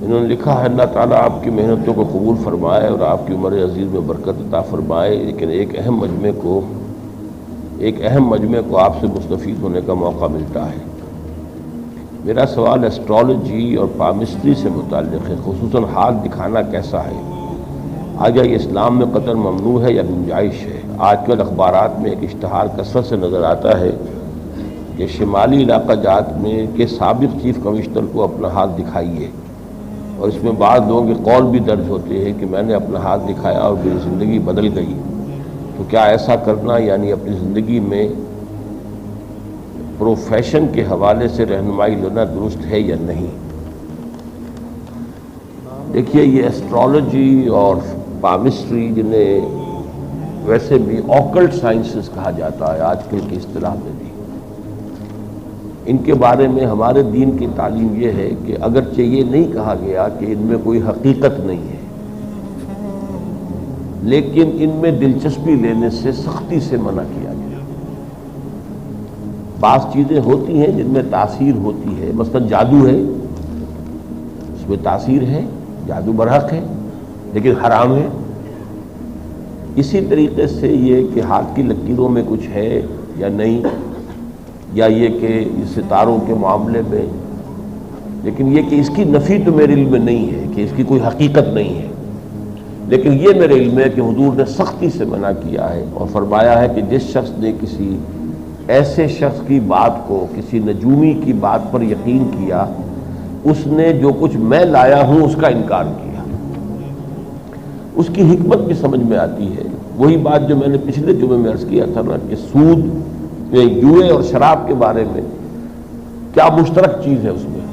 انہوں نے لکھا ہے اللہ تعالیٰ آپ کی محنتوں کو قبول فرمائے اور آپ کی عمر عزیز میں برکت عطا فرمائے، لیکن ایک اہم مجمع کو آپ سے مستفید ہونے کا موقع ملتا ہے۔ میرا سوال ایسٹرالوجی اور پامسٹری سے متعلق ہے، خصوصاً ہاتھ دکھانا کیسا ہے؟ آیا یہ اسلام میں قطعاً ممنوع ہے یا گنجائش ہے؟ آج کل اخبارات میں ایک اشتہار کثرت سے نظر آتا ہے کہ شمالی علاقہ جات میں کے سابق چیف کمشنر کو اپنا ہاتھ دکھائیے، اور اس میں بعض لوگوں کے قول بھی درج ہوتے ہیں کہ میں نے اپنا ہاتھ دکھایا اور میری زندگی بدل گئی۔ تو کیا ایسا کرنا یعنی اپنی زندگی میں پروفیشن کے حوالے سے رہنمائی لینا درست ہے یا نہیں؟ دیکھیے، یہ ایسٹرالوجی اور پامسٹری، جنہیں ویسے بھی آکلٹ سائنسز کہا جاتا ہے آج کل کی اصطلاح میں بھی، ان کے بارے میں ہمارے دین کی تعلیم یہ ہے کہ اگرچہ یہ نہیں کہا گیا کہ ان میں کوئی حقیقت نہیں ہے، لیکن ان میں دلچسپی لینے سے سختی سے منع کیا گیا۔ بعض چیزیں ہوتی ہیں جن میں تاثیر ہوتی ہے، مثلا جادو ہے، اس میں تاثیر ہے، جادو برحق ہے، لیکن حرام ہے۔ اسی طریقے سے یہ کہ ہاتھ کی لکیروں میں کچھ ہے یا نہیں، یا یہ کہ ستاروں کے معاملے میں، لیکن یہ کہ اس کی نفی تو میرے علم میں نہیں ہے کہ اس کی کوئی حقیقت نہیں ہے، لیکن یہ میرے علم ہے کہ حضور نے سختی سے منع کیا ہے اور فرمایا ہے کہ جس شخص نے کسی ایسے شخص کی بات کو، کسی نجومی کی بات پر یقین کیا، اس نے جو کچھ میں لایا ہوں اس کا انکار کیا۔ اس کی حکمت بھی سمجھ میں آتی ہے، وہی بات جو میں نے پچھلے جمعے میں عرض کیا تھا نا کہ سود میں، جوئے اور شراب کے بارے میں کیا مشترک چیز ہے اس میں؟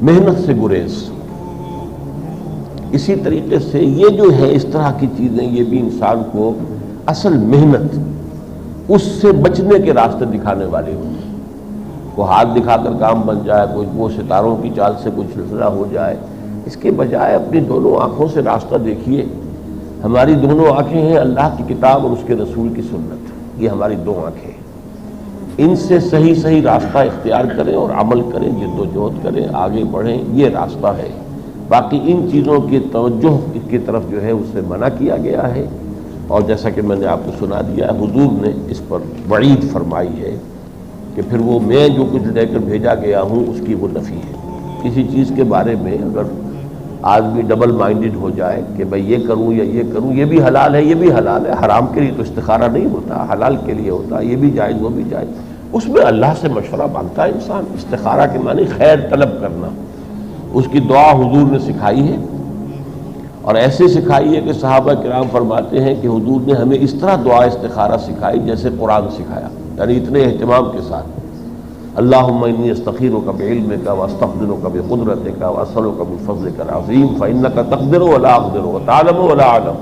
محنت سے گریز۔ اسی طریقے سے یہ جو ہے اس طرح کی چیزیں، یہ بھی انسان کو اصل محنت، اس سے بچنے کے راستے دکھانے والے ہوتے ہیں۔ کوئی ہاتھ دکھا کر کام بن جائے، کوئی وہ ستاروں کی چال سے کوئی سلسلہ ہو جائے، اس کے بجائے اپنی دونوں آنکھوں سے راستہ دیکھیے۔ ہماری دونوں آنکھیں ہیں اللہ کی کتاب اور اس کے رسول کی سنت، یہ ہماری دو آنکھیں ہیں، ان سے صحیح راستہ اختیار کریں اور عمل کریں، جد و جہد کریں، آگے بڑھیں، یہ راستہ ہے۔ باقی ان چیزوں کی توجہ کی طرف جو ہے اس سے منع کیا گیا ہے، اور جیسا کہ میں نے آپ کو سنا دیا ہے، حضور نے اس پر وعید فرمائی ہے کہ پھر وہ میں جو کچھ لے کر بھیجا گیا ہوں اس کی وہ نفی ہے۔ کسی چیز کے بارے میں اگر آدمی ڈبل مائنڈڈ ہو جائے کہ بھئی یہ کروں یا یہ کروں، یہ بھی حلال ہے یہ بھی حلال ہے، حرام کے لیے تو استخارہ نہیں ہوتا، حلال کے لیے ہوتا، یہ بھی جائز وہ بھی جائز، اس میں اللہ سے مشورہ مانگتا ہے انسان۔ استخارہ کے معنی خیر طلب کرنا، اس کی دعا حضور نے سکھائی ہے، اور ایسے سکھائی ہے کہ صحابہ کرام فرماتے ہیں کہ حضور نے ہمیں اس طرح دعا استخارہ سکھائی جیسے قرآن سکھایا، یعنی اتنے اہتمام کے ساتھ۔ اللہم انی استخیرک بعلمک واستقدرک بقدرتک واسألک بفضلک العظیم فانک تقدر ولا اقدر وتعلم ولا اعلم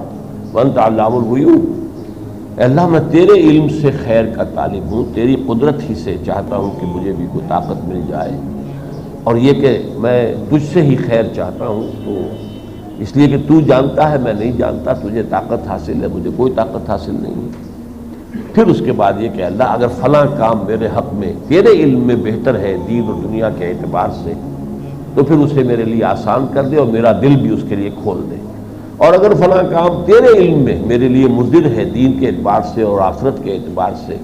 وانت علام الغیوب۔ اے اللہ، میں تیرے علم سے خیر کا طالب ہوں، تیری قدرت ہی سے چاہتا ہوں کہ مجھے بھی کوئی طاقت مل جائے، اور یہ کہ میں تجھ سے ہی خیر چاہتا ہوں، تو اس لیے کہ تو جانتا ہے میں نہیں جانتا، تجھے طاقت حاصل ہے مجھے کوئی طاقت حاصل نہیں ہے۔ پھر اس کے بعد یہ کہ اللہ اگر فلاں کام میرے حق میں تیرے علم میں بہتر ہے دین اور دنیا کے اعتبار سے، تو پھر اسے میرے لیے آسان کر دے اور میرا دل بھی اس کے لیے کھول دے، اور اگر فلاں کام تیرے علم میں میرے لیے مضر ہے دین کے اعتبار سے اور آخرت کے اعتبار سے،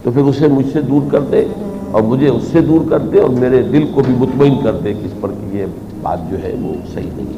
تو پھر اسے مجھ سے دور کر دے اور مجھے اس سے دور کر دے، اور میرے دل کو بھی مطمئن کر دے کہ اس پر یہ بات جو ہے وہ صحیح نہیں ہے۔